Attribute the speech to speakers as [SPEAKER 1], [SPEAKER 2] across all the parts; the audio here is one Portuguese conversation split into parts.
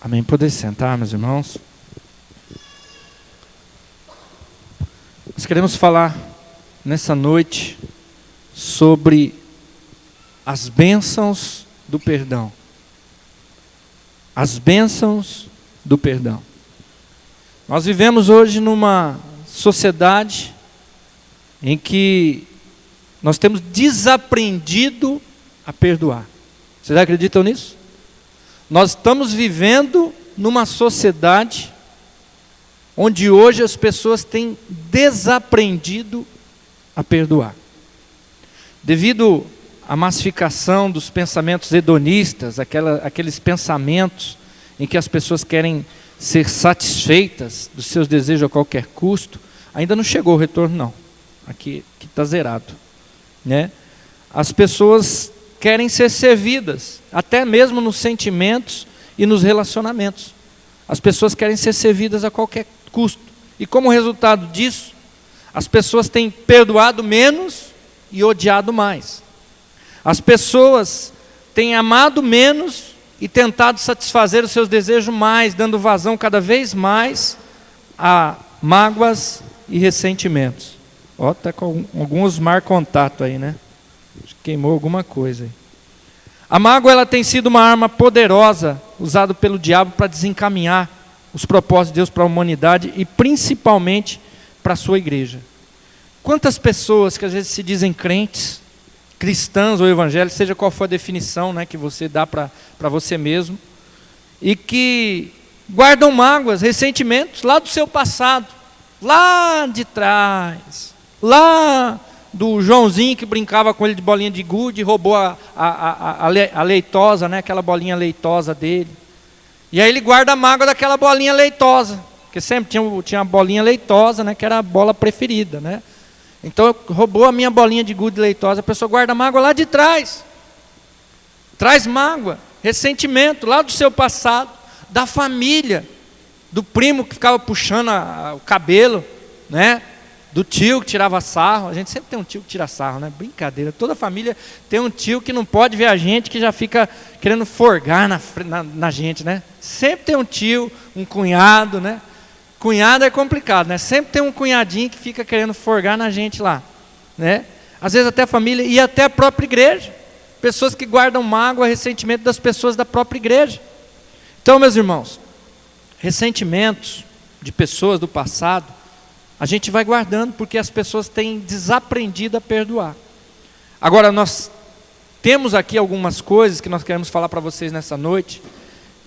[SPEAKER 1] Amém. Poder sentar, meus irmãos. Nós queremos falar nessa noite sobre as bênçãos do perdão. As bênçãos do perdão. Nós vivemos hoje numa sociedade em que nós temos desaprendido a perdoar. Vocês acreditam nisso? Nós estamos vivendo numa sociedade onde hoje as pessoas têm desaprendido a perdoar. Devido à massificação dos pensamentos hedonistas, aqueles pensamentos em que as pessoas querem ser satisfeitas dos seus desejos a qualquer custo, ainda não chegou o retorno não. Aqui está zerado, né? As pessoas querem ser servidas, até mesmo nos sentimentos e nos relacionamentos. As pessoas querem ser servidas a qualquer custo. E como resultado disso, as pessoas têm perdoado menos e odiado mais. As pessoas têm amado menos e tentado satisfazer os seus desejos mais, dando vazão cada vez mais a mágoas e ressentimentos. Ó, está com alguns mar contato aí, né? Queimou alguma coisa aí. A mágoa ela tem sido uma arma poderosa usada pelo diabo para desencaminhar os propósitos de Deus para a humanidade e principalmente para a sua igreja. Quantas pessoas que às vezes se dizem crentes, cristãs ou evangélicos, seja qual for a definição, né, que você dá para você mesmo, e que guardam mágoas, ressentimentos lá do seu passado, lá de trás, lá do Joãozinho que brincava com ele de bolinha de gude e roubou a leitosa, né, aquela bolinha leitosa dele. E aí ele guarda a mágoa daquela bolinha leitosa, porque sempre tinha a bolinha leitosa, né, que era a bola preferida, né? Então roubou a minha bolinha de gude leitosa, a pessoa guarda a mágoa lá de trás. Traz mágoa, ressentimento lá do seu passado, da família, do primo que ficava puxando o cabelo, né? Do tio que tirava sarro. A gente sempre tem um tio que tira sarro, né? Brincadeira. Toda família tem um tio que não pode ver a gente, que já fica querendo forgar na gente, né? Sempre tem um tio, um cunhado, né? Cunhado é complicado, né? Sempre tem um cunhadinho que fica querendo forgar na gente lá, né? Às vezes até a família e até a própria igreja. Pessoas que guardam mágoa, ressentimento das pessoas da própria igreja. Então, meus irmãos, ressentimentos de pessoas do passado, a gente vai guardando porque as pessoas têm desaprendido a perdoar. Agora, nós temos aqui algumas coisas que nós queremos falar para vocês nessa noite,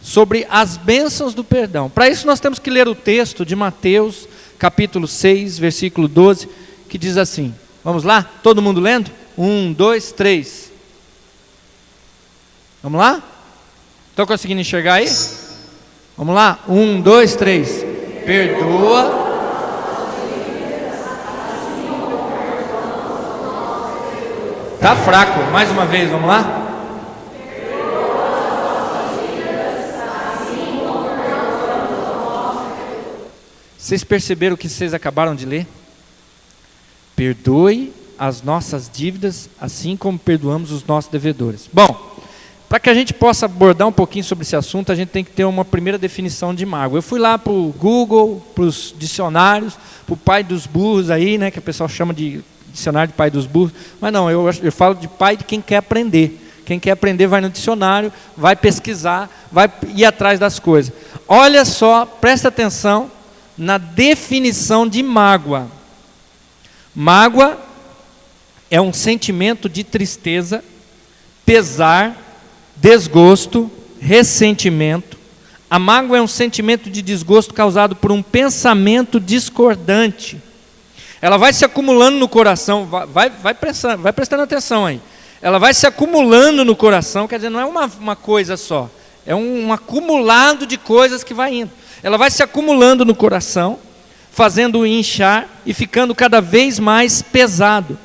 [SPEAKER 1] sobre as bênçãos do perdão. Para isso nós temos que ler o texto de Mateus, capítulo 6, versículo 12, que diz assim, vamos lá? Todo mundo lendo? 1, 2, 3. Vamos lá? Estão conseguindo enxergar aí? Vamos lá? 1, 2, 3. Perdoa. Está fraco, mais uma vez, vamos lá? Vocês perceberam o que vocês acabaram de ler? Perdoe as nossas dívidas, assim como perdoamos os nossos devedores. Bom, para que a gente possa abordar um pouquinho sobre esse assunto, a gente tem que ter uma primeira definição de mágoa. Eu fui lá para o Google, para os dicionários, para o pai dos burros aí, né, que o pessoal chama de dicionário de pai dos burros, mas não, eu falo de pai de quem quer aprender. Quem quer aprender vai no dicionário, vai pesquisar, vai ir atrás das coisas. Olha só, presta atenção na definição de mágoa. Mágoa é um sentimento de tristeza, pesar, desgosto, ressentimento. A mágoa é um sentimento de desgosto causado por um pensamento discordante. Ela vai se acumulando no coração, vai prestando atenção aí. Ela vai se acumulando no coração, quer dizer, não é uma coisa só. É um acumulado de coisas que vai indo. Ela vai se acumulando no coração, fazendo-o inchar e ficando cada vez mais pesado.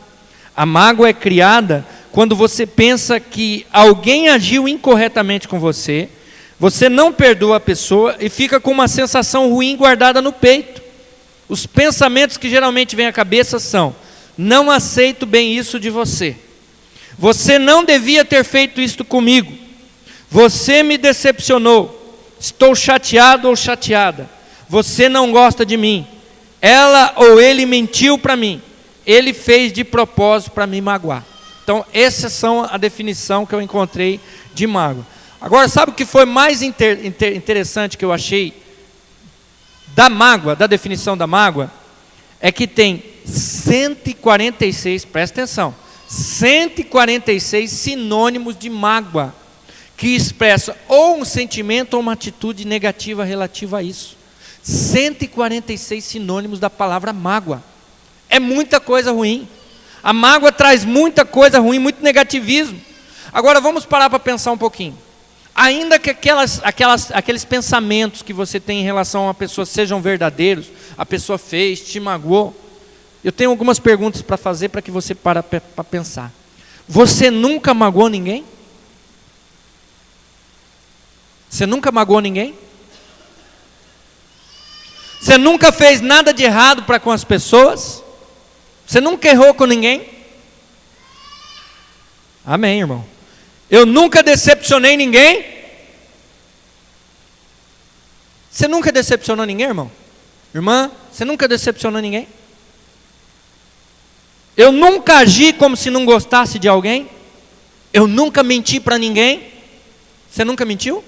[SPEAKER 1] A mágoa é criada quando você pensa que alguém agiu incorretamente com você, você não perdoa a pessoa e fica com uma sensação ruim guardada no peito. Os pensamentos que geralmente vêm à cabeça são: não aceito bem isso de você. Você não devia ter feito isto comigo. Você me decepcionou. estou chateado ou chateada, você não gosta de mim, ela ou ele mentiu para mim, ele fez de propósito para me magoar. Então, essas são a definição que eu encontrei de mágoa. Agora, sabe o que foi mais interessante que eu achei da mágoa, da definição da mágoa? É que tem 146, presta atenção, 146 sinônimos de mágoa, que expressa ou um sentimento ou uma atitude negativa relativa a isso. 146 sinônimos da palavra mágoa. É muita coisa ruim. A mágoa traz muita coisa ruim, muito negativismo. Agora vamos parar para pensar um pouquinho. Ainda que aqueles pensamentos que você tem em relação a uma pessoa sejam verdadeiros, a pessoa fez, te magoou, eu tenho algumas perguntas para fazer para que você para pensar. Você nunca magoou ninguém? Você nunca magoou ninguém? Você nunca fez nada de errado para com as pessoas? Você nunca errou com ninguém? Amém, irmão. Eu nunca decepcionei ninguém? Você nunca decepcionou ninguém, irmão? Irmã, você nunca decepcionou ninguém? Eu nunca agi como se não gostasse de alguém? Eu nunca menti para ninguém? Você nunca mentiu?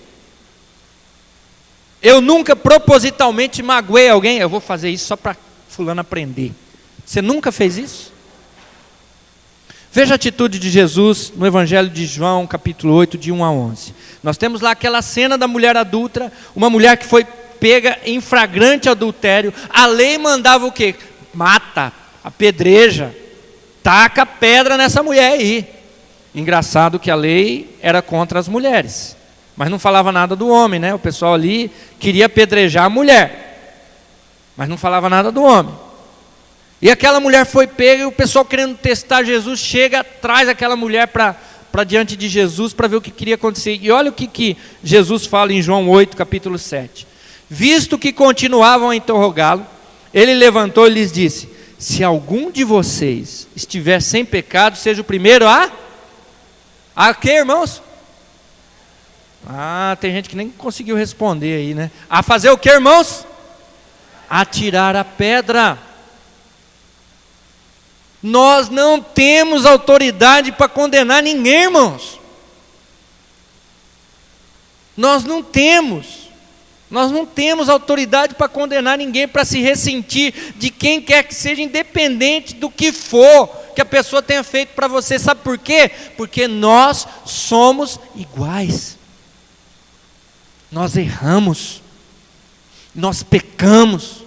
[SPEAKER 1] Eu nunca propositalmente magoei alguém? Eu vou fazer isso só para fulano aprender. Você nunca fez isso? Veja a atitude de Jesus no Evangelho de João, capítulo 8, de 1 a 11. Nós temos lá aquela cena da mulher adúltera, uma mulher que foi pega em flagrante adultério. A lei mandava o quê? Mata, apedreja, taca pedra nessa mulher aí. Engraçado que a lei era contra as mulheres, mas não falava nada do homem, né? O pessoal ali queria apedrejar a mulher, mas não falava nada do homem. E aquela mulher foi pega, e o pessoal querendo testar Jesus, chega, traz aquela mulher para diante de Jesus, para ver o que queria acontecer. E olha o que Jesus fala em João 8, capítulo 7. Visto que continuavam a interrogá-lo, ele levantou e lhes disse: se algum de vocês estiver sem pecado, seja o primeiro a quê, irmãos? Tem gente que nem conseguiu responder aí, né? A fazer o quê, irmãos? A tirar a pedra. Nós não temos autoridade para condenar ninguém, irmãos. Nós não temos autoridade para condenar ninguém, para se ressentir de quem quer que seja, independente do que for que a pessoa tenha feito para você. Sabe por quê? Porque nós somos iguais. Nós erramos, nós pecamos,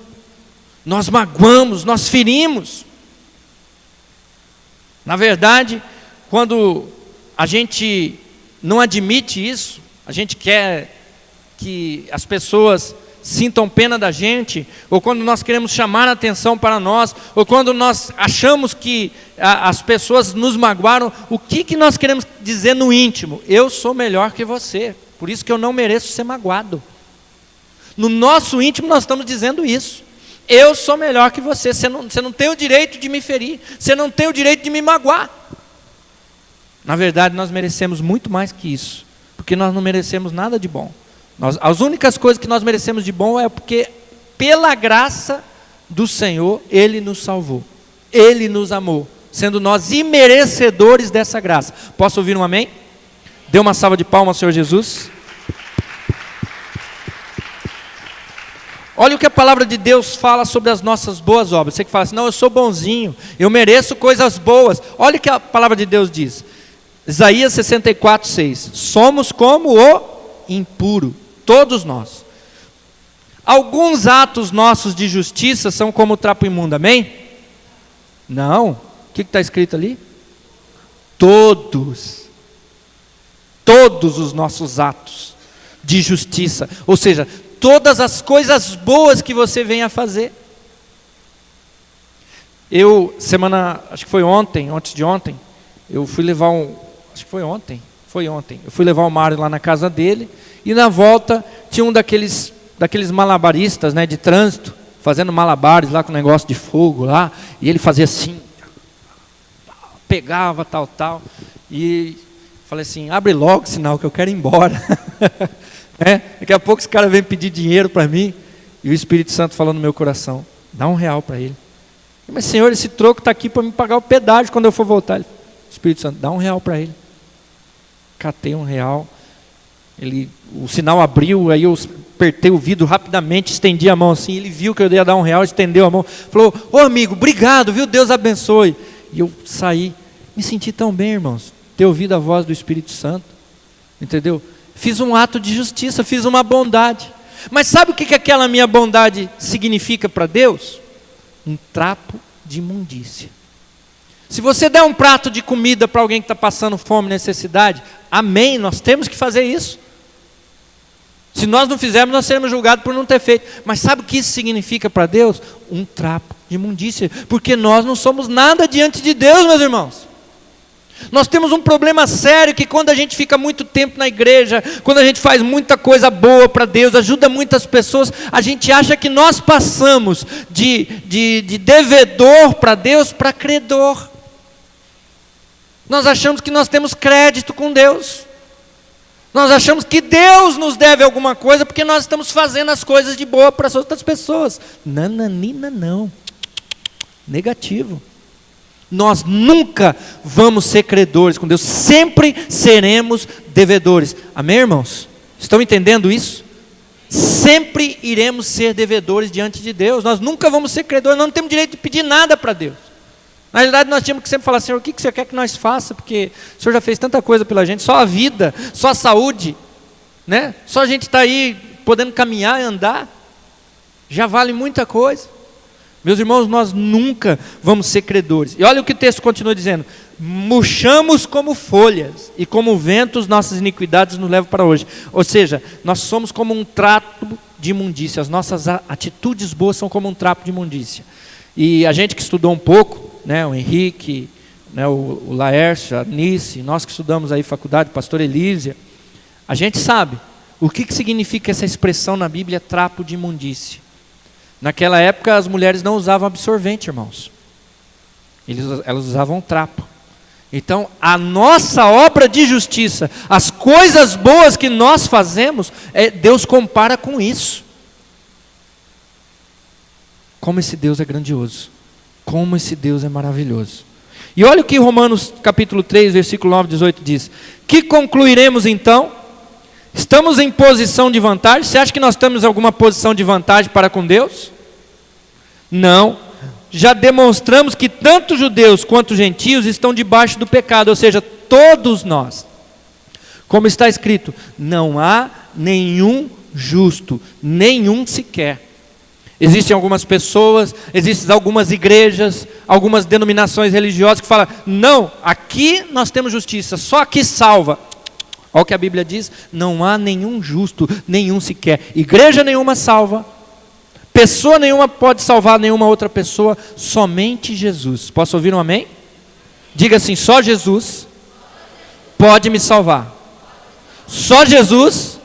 [SPEAKER 1] nós magoamos, nós ferimos. Na verdade, quando a gente não admite isso, a gente quer que as pessoas sintam pena da gente, ou quando nós queremos chamar a atenção para nós, ou quando nós achamos que as pessoas nos magoaram, o que nós queremos dizer no íntimo? Eu sou melhor que você, por isso que eu não mereço ser magoado. No nosso íntimo nós estamos dizendo isso. Eu sou melhor que você, você não tem o direito de me ferir, você não tem o direito de me magoar. Na verdade, nós merecemos muito mais que isso, porque nós não merecemos nada de bom. As únicas coisas que nós merecemos de bom é porque, pela graça do Senhor, Ele nos salvou, Ele nos amou, sendo nós imerecedores dessa graça. Posso ouvir um amém? Dê uma salva de palmas ao Senhor Jesus. Olha o que a palavra de Deus fala sobre as nossas boas obras. Você que fala assim: não, eu sou bonzinho, eu mereço coisas boas. Olha o que a palavra de Deus diz. Isaías 64, 6. Somos como o impuro, todos nós. Alguns atos nossos de justiça são como trapo imundo, amém? Não. O que está escrito ali? Todos os nossos atos de justiça, ou seja, todas as coisas boas que você vem a fazer. Acho que foi antes de ontem, eu fui levar acho que foi ontem, eu fui levar o Mário lá na casa dele, e na volta tinha um daqueles malabaristas, né, de trânsito, fazendo malabares lá com o negócio de fogo lá, e ele fazia assim, pegava tal, e falei assim: abre logo, sinal que eu quero ir embora. Daqui a pouco esse cara vem pedir dinheiro para mim, e o Espírito Santo falou no meu coração, dá R$1 para ele. Mas Senhor, esse troco está aqui para me pagar o pedágio quando eu for voltar. O Espírito Santo, dá R$1 para ele. Catei R$1, o sinal abriu, aí eu apertei o vidro rapidamente, estendi a mão assim, ele viu que eu ia dar R$1, estendeu a mão, falou, ô amigo, obrigado, viu, Deus abençoe. E eu saí, me senti tão bem, irmãos, ter ouvido a voz do Espírito Santo, entendeu? Fiz um ato de justiça, fiz uma bondade. Mas sabe o que aquela minha bondade significa para Deus? Um trapo de imundícia. Se você der um prato de comida para alguém que está passando fome, necessidade, amém, nós temos que fazer isso. Se nós não fizermos, nós seremos julgados por não ter feito. Mas sabe o que isso significa para Deus? Um trapo de imundícia. Porque nós não somos nada diante de Deus, meus irmãos. Nós temos um problema sério que quando a gente fica muito tempo na igreja, quando a gente faz muita coisa boa para Deus, ajuda muitas pessoas, a gente acha que nós passamos de devedor para Deus para credor. Nós achamos que nós temos crédito com Deus. Nós achamos que Deus nos deve alguma coisa porque nós estamos fazendo as coisas de boa para as outras pessoas. Nananina não. Negativo. Nós nunca vamos ser credores com Deus, sempre seremos devedores. Amém, irmãos? Estão entendendo isso? Sempre iremos ser devedores diante de Deus. Nós nunca vamos ser credores, nós não temos direito de pedir nada para Deus. Na realidade, nós tínhamos que sempre falar, Senhor, o que o Senhor quer que nós faça? Porque o Senhor já fez tanta coisa pela gente, só a vida, só a saúde, né? Só a gente está aí podendo caminhar e andar, já vale muita coisa. Meus irmãos, nós nunca vamos ser credores. E olha o que o texto continua dizendo: murchamos como folhas, e como ventos nossas iniquidades nos levam para hoje. Ou seja, nós somos como um trapo de imundícia, as nossas atitudes boas são como um trapo de imundícia. E a gente que estudou um pouco, né, o Henrique, né, o Laércio, a Nice, nós que estudamos aí faculdade, pastor Elísia, a gente sabe o que significa essa expressão na Bíblia, trapo de imundícia. Naquela época as mulheres não usavam absorvente, irmãos. Elas usavam trapo. Então a nossa obra de justiça, as coisas boas que nós fazemos, Deus compara com isso. Como esse Deus é grandioso. Como esse Deus é maravilhoso. E olha o que Romanos capítulo 3, versículo 9, 18 diz. Que concluiremos então? Estamos em posição de vantagem? Você acha que nós temos alguma posição de vantagem para com Deus? Não. Já demonstramos que tanto judeus quanto gentios estão debaixo do pecado, ou seja, todos nós. Como está escrito, não há nenhum justo, nenhum sequer. Existem algumas pessoas, existem algumas igrejas, algumas denominações religiosas que falam, não, aqui nós temos justiça, só aqui salva. Olha o que a Bíblia diz, não há nenhum justo, nenhum sequer. Igreja nenhuma salva, pessoa nenhuma pode salvar nenhuma outra pessoa, somente Jesus. Posso ouvir um amém? Diga assim, só Jesus pode me salvar. Só Jesus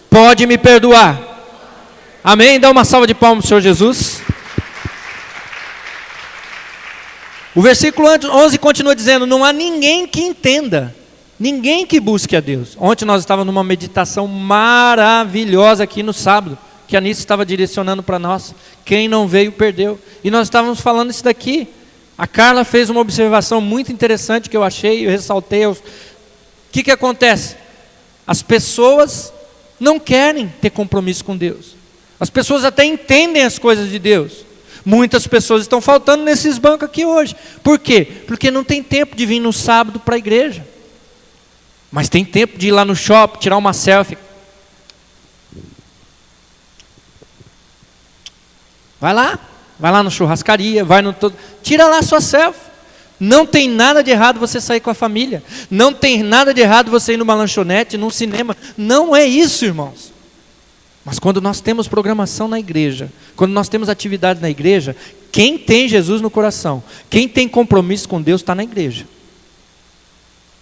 [SPEAKER 1] pode me perdoar. Amém? Dá uma salva de palmas para o Senhor Jesus. O versículo 11 continua dizendo, não há ninguém que entenda. Ninguém que busque a Deus. Ontem nós estávamos numa meditação maravilhosa aqui no sábado, que a Nice estava direcionando para nós. Quem não veio, perdeu. E nós estávamos falando isso daqui. A Carla fez uma observação muito interessante que eu achei, eu ressaltei. O que acontece? As pessoas não querem ter compromisso com Deus. As pessoas até entendem as coisas de Deus. Muitas pessoas estão faltando nesses bancos aqui hoje. Por quê? Porque não tem tempo de vir no sábado para a igreja. Mas tem tempo de ir lá no shopping, tirar uma selfie. Vai lá na churrascaria, tira lá sua selfie. Não tem nada de errado você sair com a família. Não tem nada de errado você ir numa lanchonete, num cinema. Não é isso, irmãos. Mas quando nós temos programação na igreja, quando nós temos atividade na igreja, quem tem Jesus no coração, quem tem compromisso com Deus está na igreja.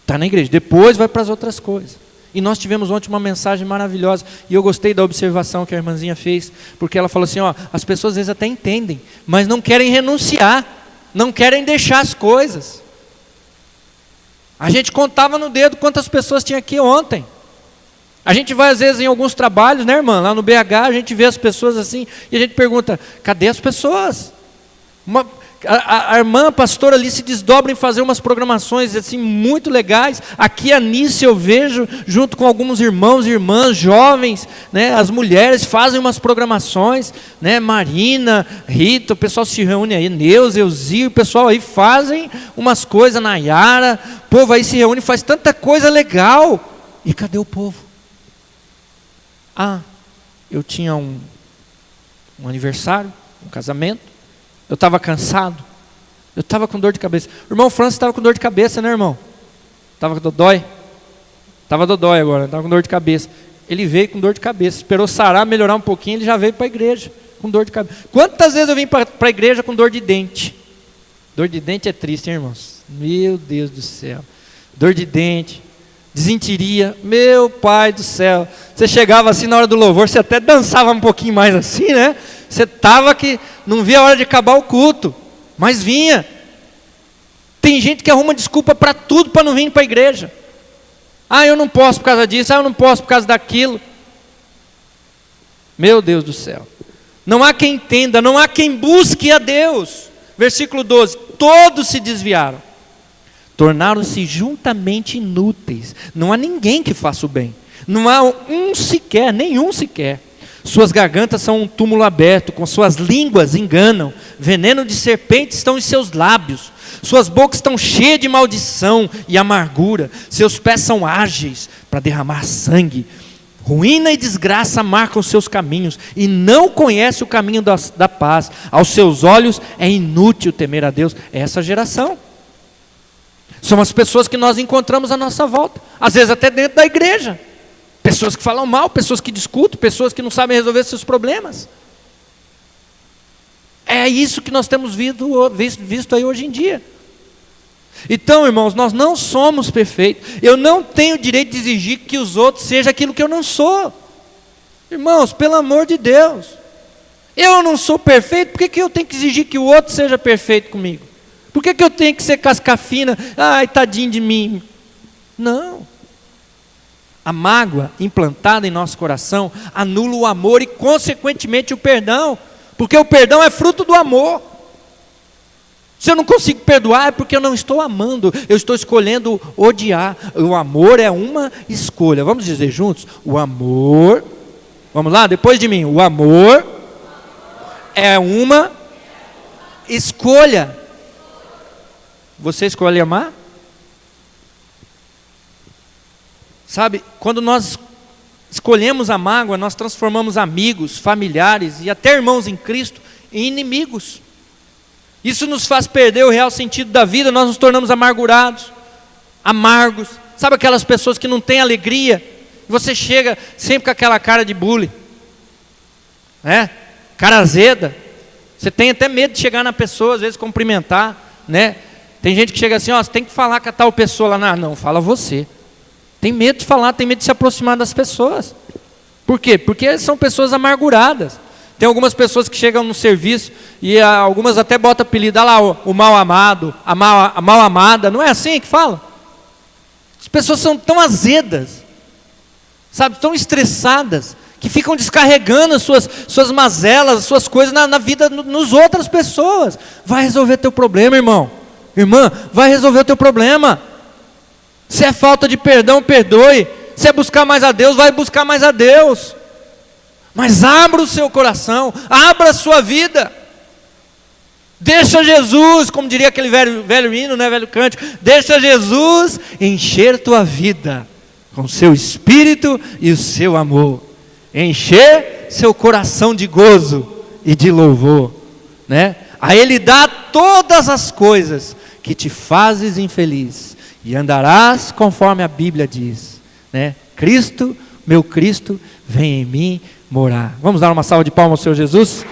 [SPEAKER 1] Está na igreja, depois vai para as outras coisas. E nós tivemos ontem uma mensagem maravilhosa, e eu gostei da observação que a irmãzinha fez, porque ela falou assim, as pessoas às vezes até entendem, mas não querem renunciar, não querem deixar as coisas. A gente contava no dedo quantas pessoas tinha aqui ontem. A gente vai às vezes em alguns trabalhos, né, irmã? Lá no BH a gente vê as pessoas assim e a gente pergunta, cadê as pessoas? A irmã a pastora ali se desdobra em fazer umas programações assim muito legais. Aqui a Nice eu vejo junto com alguns irmãos e irmãs jovens, né, as mulheres fazem umas programações, né, Marina, Rita, o pessoal se reúne aí, Neuza, Elzio, o pessoal aí fazem umas coisas, Nayara, o povo aí se reúne, faz tanta coisa legal. E cadê o povo? Eu tinha um aniversário, um casamento. Eu estava cansado, eu estava com dor de cabeça. O irmão Francis estava com dor de cabeça, né, irmão? Estava com dodói? Estava dodói agora, estava com dor de cabeça. Ele veio com dor de cabeça, esperou sarar, melhorar um pouquinho, ele já veio para a igreja com dor de cabeça. Quantas vezes eu vim para a igreja com dor de dente? Dor de dente é triste, hein, irmãos? Meu Deus do céu. Dor de dente, desinteria, meu pai do céu. Você chegava assim na hora do louvor, você até dançava um pouquinho mais assim, né? Você estava que não via a hora de acabar o culto, mas vinha. Tem gente que arruma desculpa para tudo para não vir para a igreja. Eu não posso por causa disso, eu não posso por causa daquilo. Meu Deus do céu. Não há quem entenda, não há quem busque a Deus. Versículo 12, todos se desviaram, tornaram-se juntamente inúteis. Não há ninguém que faça o bem, não há nenhum sequer. Suas gargantas são um túmulo aberto, com suas línguas enganam, veneno de serpentes estão em seus lábios, suas bocas estão cheias de maldição e amargura, seus pés são ágeis para derramar sangue, ruína e desgraça marcam seus caminhos, e não conhece o caminho da paz, aos seus olhos é inútil temer a Deus. É essa geração, são as pessoas que nós encontramos à nossa volta, às vezes até dentro da igreja. Pessoas que falam mal, pessoas que discutem, pessoas que não sabem resolver seus problemas. É isso que nós temos visto aí hoje em dia. Então, irmãos, nós não somos perfeitos. Eu não tenho o direito de exigir que os outros sejam aquilo que eu não sou. Irmãos, pelo amor de Deus. Eu não sou perfeito, por que eu tenho que exigir que o outro seja perfeito comigo? Por que eu tenho que ser casca fina? Ai, tadinho de mim. Não. A mágoa implantada em nosso coração anula o amor e, consequentemente, o perdão. Porque o perdão é fruto do amor. Se eu não consigo perdoar, é porque eu não estou amando. Eu estou escolhendo odiar. O amor é uma escolha. Vamos dizer juntos? O amor... Vamos lá? Depois de mim. O amor é uma escolha. Você escolhe amar? Sabe, quando nós escolhemos a mágoa, nós transformamos amigos, familiares e até irmãos em Cristo em inimigos. Isso nos faz perder o real sentido da vida, nós nos tornamos amargurados, amargos. Sabe aquelas pessoas que não têm alegria? Você chega sempre com aquela cara de bullying, né? Cara azeda. Você tem até medo de chegar na pessoa, às vezes cumprimentar, né? Tem gente que chega assim, você tem que falar com a tal pessoa lá. Não, fala você. Tem medo de falar, tem medo de se aproximar das pessoas. Por quê? Porque são pessoas amarguradas. Tem algumas pessoas que chegam no serviço e algumas até botam apelido, olha lá o mal amado, a mal amada. Não é assim que fala? As pessoas são tão azedas, sabe, tão estressadas, que ficam descarregando as suas mazelas, as suas coisas na vida nos outras pessoas. Vai resolver teu problema, irmão. Irmã, vai resolver o teu problema. Se é falta de perdão, perdoe. Se é buscar mais a Deus, vai buscar mais a Deus. Mas abra o seu coração, abra a sua vida. Deixa Jesus, como diria aquele velho hino, né, velho cântico, deixa Jesus encher tua vida com o seu espírito e o seu amor. Encher seu coração de gozo e de louvor, né? A Ele dá todas as coisas que te fazes infeliz. E andarás conforme a Bíblia diz, né? Cristo, meu Cristo, vem em mim morar. Vamos dar uma salva de palmas ao Senhor Jesus?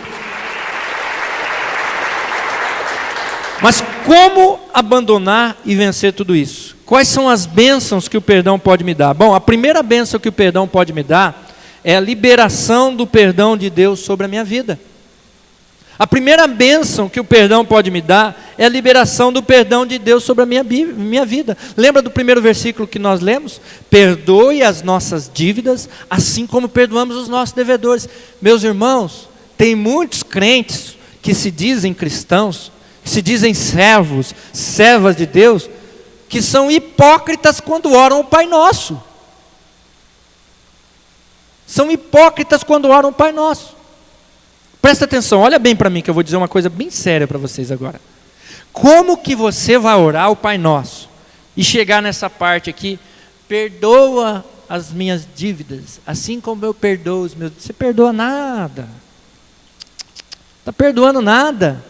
[SPEAKER 1] Mas como abandonar e vencer tudo isso? Quais são as bênçãos que o perdão pode me dar? Bom, a primeira bênção que o perdão pode me dar é a liberação do perdão de Deus sobre a minha vida. A primeira bênção que o perdão pode me dar é a liberação do perdão de Deus sobre a minha vida. Lembra do primeiro versículo que nós lemos? Perdoe as nossas dívidas, assim como perdoamos os nossos devedores. Meus irmãos, tem muitos crentes que se dizem cristãos, que se dizem servos, servas de Deus, que são hipócritas quando oram o Pai Nosso. São hipócritas quando oram o Pai Nosso. Presta atenção, olha bem para mim que eu vou dizer uma coisa bem séria para vocês agora. Como que você vai orar o Pai Nosso e chegar nessa parte aqui, perdoa as minhas dívidas, assim como eu perdoo os meus... Você perdoa nada. Está perdoando nada.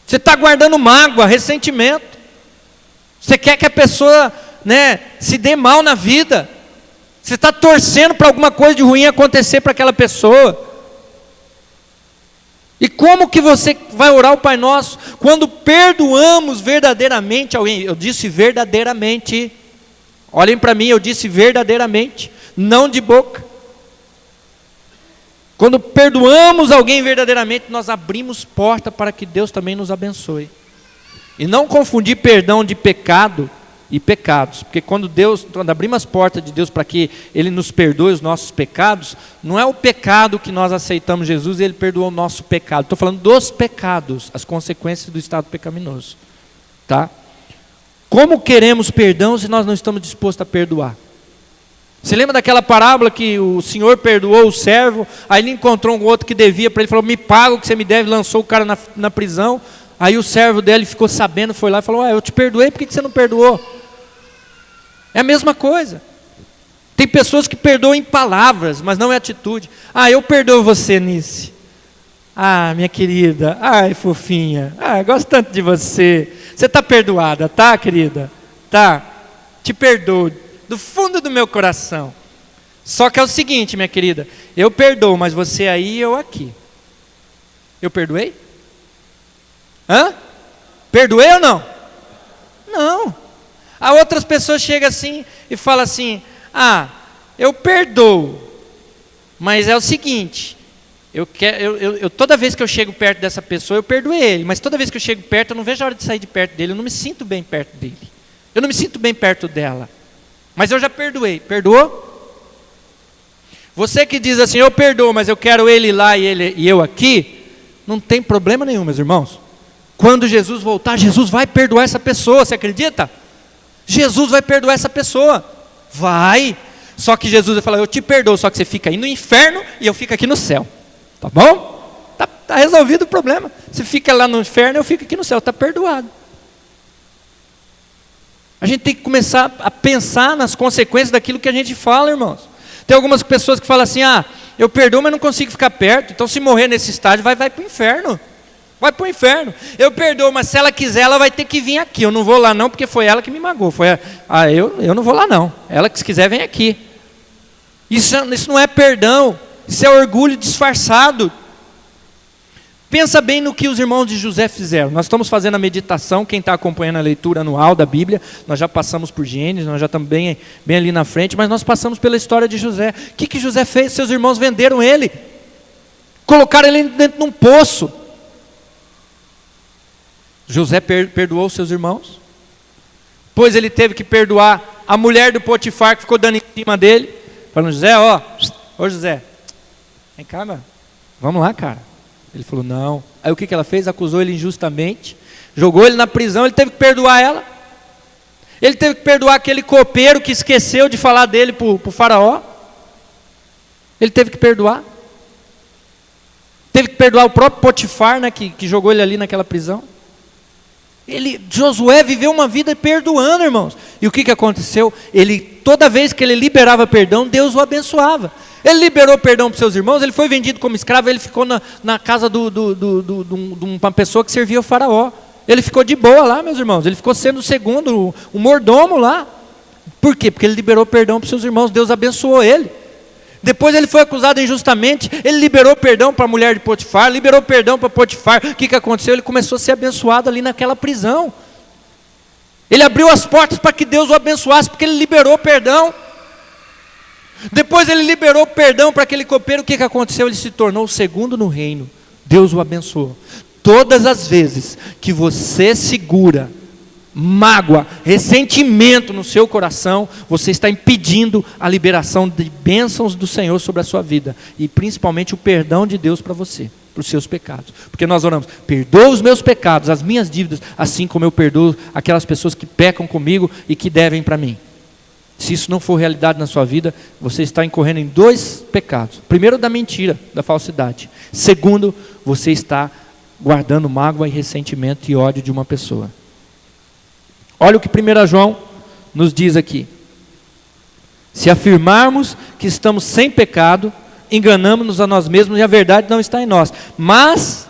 [SPEAKER 1] Você está guardando mágoa, ressentimento. Você quer que a pessoa, se dê mal na vida. Você está torcendo para alguma coisa de ruim acontecer para aquela pessoa. E como que você vai orar o Pai Nosso? Quando perdoamos verdadeiramente alguém. Eu disse verdadeiramente. Olhem para mim, eu disse verdadeiramente. Não de boca. Quando perdoamos alguém verdadeiramente, nós abrimos porta para que Deus também nos abençoe. E não confundir perdão de pecado e pecados, porque quando abrimos as portas de Deus para que Ele nos perdoe os nossos pecados, não é o pecado que nós aceitamos Jesus e Ele perdoou o nosso pecado. Estou falando dos pecados, as consequências do estado pecaminoso. Tá? Como queremos perdão se nós não estamos dispostos a perdoar? Você lembra daquela parábola que o Senhor perdoou o servo, aí ele encontrou um outro que devia para ele, falou, me paga o que você me deve, lançou o cara na prisão. Aí o servo dele ficou sabendo, foi lá e falou, eu te perdoei, por que você não perdoou? É a mesma coisa. Tem pessoas que perdoam em palavras, mas não em atitude. Eu perdoo você, Nice. Minha querida, fofinha, gosto tanto de você. Você está perdoada, tá, querida? Tá, te perdoo, do fundo do meu coração. Só que é o seguinte, minha querida, eu perdoo, mas você aí e eu aqui. Eu perdoei? Perdoei ou não? Não. Outras pessoas chegam assim e falam assim, eu perdoo, mas é o seguinte, toda vez que eu chego perto dessa pessoa, eu perdoei ele, mas toda vez que eu chego perto, eu não vejo a hora de sair de perto dele, eu não me sinto bem perto dele, eu não me sinto bem perto dela, mas eu já perdoei. Perdoou? Você que diz assim, eu perdoo, mas eu quero ele lá e eu aqui, não tem problema nenhum, meus irmãos. Quando Jesus voltar, Jesus vai perdoar essa pessoa, você acredita? Jesus vai perdoar essa pessoa, vai. Só que Jesus vai falar, eu te perdoo, só que você fica aí no inferno e eu fico aqui no céu, tá bom? Tá resolvido o problema. Você fica lá no inferno e eu fico aqui no céu, está perdoado. A gente tem que começar a pensar nas consequências daquilo que a gente fala, irmãos. Tem algumas pessoas que falam assim, eu perdoo, mas não consigo ficar perto, então se morrer nesse estágio, vai para o inferno. Vai para o inferno. Eu perdoo, mas se ela quiser, ela vai ter que vir aqui. Eu não vou lá não, porque foi ela que me magoou. Eu não vou lá não. Ela que se quiser, vem aqui. Isso não é perdão. Isso é orgulho disfarçado. Pensa bem no que os irmãos de José fizeram. Nós estamos fazendo a meditação, quem está acompanhando a leitura anual da Bíblia, nós já passamos por Gênesis, nós já estamos bem ali na frente, mas nós passamos pela história de José. O que José fez? Seus irmãos venderam ele. Colocaram ele dentro de um poço. José perdoou seus irmãos, pois ele teve que perdoar a mulher do Potifar que ficou dando em cima dele, falando, José, José, vem cá, mano. Vamos lá, cara. Ele falou, não. Aí o que ela fez? Acusou ele injustamente, jogou ele na prisão, ele teve que perdoar ela. Ele teve que perdoar aquele copeiro que esqueceu de falar dele para o faraó. Ele teve que perdoar. Teve que perdoar o próprio Potifar, que jogou ele ali naquela prisão. Josué viveu uma vida perdoando, irmãos. E o que aconteceu? Toda vez que ele liberava perdão, Deus o abençoava. Ele liberou perdão para seus irmãos, ele foi vendido como escravo, ele ficou na casa de uma pessoa que servia o faraó. Ele ficou de boa lá, meus irmãos. Ele ficou sendo o segundo, o mordomo lá. Por quê? Porque ele liberou perdão para seus irmãos, Deus abençoou ele. Depois ele foi acusado injustamente, ele liberou perdão para a mulher de Potifar, liberou perdão para Potifar. O que aconteceu? Ele começou a ser abençoado ali naquela prisão. Ele abriu as portas para que Deus o abençoasse, porque ele liberou perdão. Depois ele liberou perdão para aquele copeiro. O que aconteceu? Ele se tornou o segundo no reino. Deus o abençoou. todas as vezes que você segura mágoa, ressentimento no seu coração, você está impedindo a liberação de bênçãos do Senhor sobre a sua vida, e principalmente o perdão de Deus para você, para os seus pecados. Porque nós oramos: perdoa os meus pecados, as minhas dívidas, assim como eu perdoo aquelas pessoas que pecam comigo e que devem para mim. Se isso não for realidade na sua vida, você está incorrendo em 2 pecados. Primeiro, da mentira, da falsidade. Segundo, você está guardando mágoa e ressentimento e ódio de uma pessoa. Olha o que 1 João nos diz aqui: se afirmarmos que estamos sem pecado, enganamos-nos a nós mesmos e a verdade não está em nós. Mas,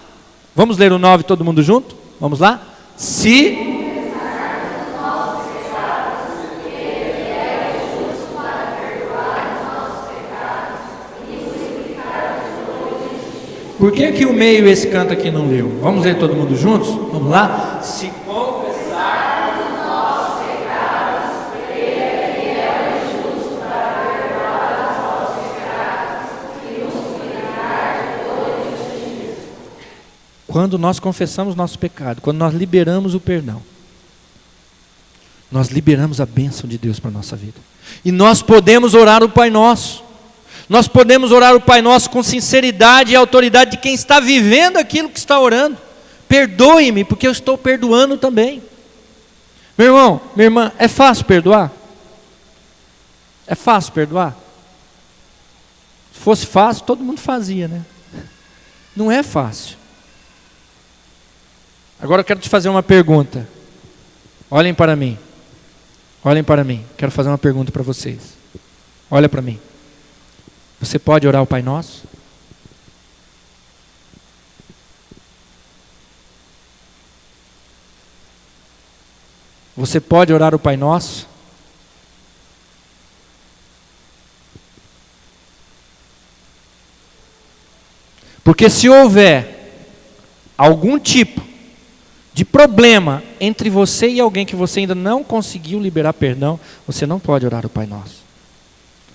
[SPEAKER 1] vamos ler o 9 todo mundo junto? Vamos lá? Se Por que que o meio esse canto aqui não leu? Vamos ler todo mundo juntos? Vamos lá? Se confessarmos os nossos pecados, Ele é fiel e justo para perdoar os nossos pecados e nos purificar de toda injustiça. Quando nós confessamos nosso pecado, quando nós liberamos o perdão, nós liberamos a bênção de Deus para a nossa vida. E nós podemos orar o Pai Nosso. Nós podemos orar o Pai Nosso com sinceridade e autoridade de quem está vivendo aquilo que está orando. Perdoe-me, porque eu estou perdoando também. Meu irmão, minha irmã, é fácil perdoar? É fácil perdoar? Se fosse fácil, todo mundo fazia, né? Não é fácil. Agora eu quero te fazer uma pergunta. Olhem para mim. Olhem para mim. Quero fazer uma pergunta para vocês. Olha para mim. Você pode orar o Pai Nosso? Você pode orar o Pai Nosso? Porque se houver algum tipo de problema entre você e alguém que você ainda não conseguiu liberar perdão, você não pode orar o Pai Nosso.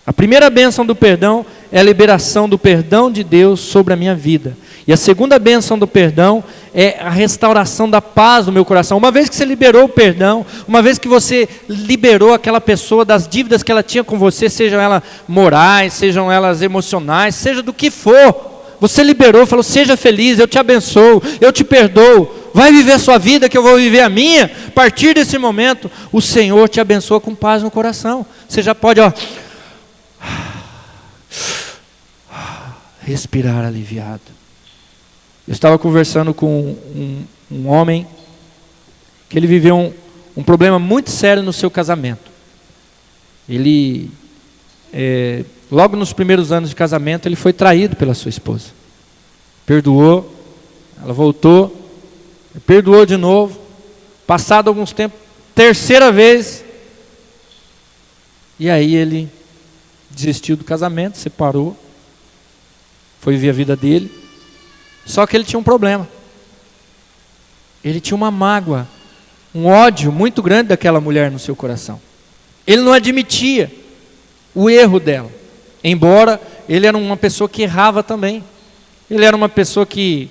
[SPEAKER 1] A primeira bênção do perdão é a liberação do perdão de Deus sobre a minha vida. E a segunda bênção do perdão é a restauração da paz no meu coração. Uma vez que você liberou o perdão, uma vez que você liberou aquela pessoa das dívidas que ela tinha com você, sejam elas morais, sejam elas emocionais, seja do que for, você liberou, falou: seja feliz, eu te abençoo, eu te perdoo, vai viver a sua vida que eu vou viver a minha. A partir desse momento, o Senhor te abençoa com paz no coração. Você já pode, respirar aliviado. Eu estava conversando com um homem que ele viveu um problema muito sério no seu casamento. Ele, logo nos primeiros anos de casamento, ele foi traído pela sua esposa. Perdoou, ela voltou, perdoou de novo. Passado alguns tempos, terceira vez, e aí ele desistiu do casamento, separou, foi viver a vida dele. Só que ele tinha um problema. Ele tinha uma mágoa, um ódio muito grande daquela mulher no seu coração. Ele não admitia o erro dela, embora ele era uma pessoa que errava também. Ele era uma pessoa que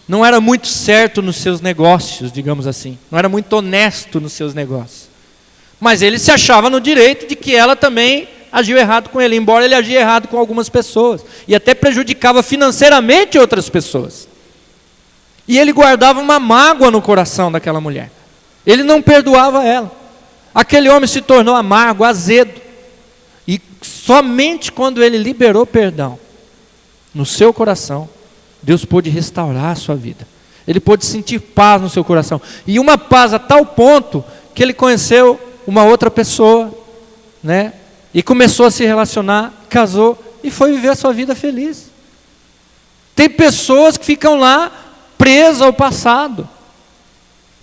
[SPEAKER 1] não era muito certo nos seus negócios, digamos assim. Não era muito honesto nos seus negócios. Mas ele se achava no direito de que ela também agiu errado com ele, embora ele agia errado com algumas pessoas, e até prejudicava financeiramente outras pessoas. E ele guardava uma mágoa no coração daquela mulher. Ele não perdoava ela. Aquele homem se tornou amargo, azedo. E somente quando ele liberou perdão no seu coração, Deus pôde restaurar a sua vida. Ele pôde sentir paz no seu coração. E uma paz a tal ponto que ele conheceu uma outra pessoa, né? E começou a se relacionar, casou e foi viver a sua vida feliz. Tem pessoas que ficam lá presas ao passado.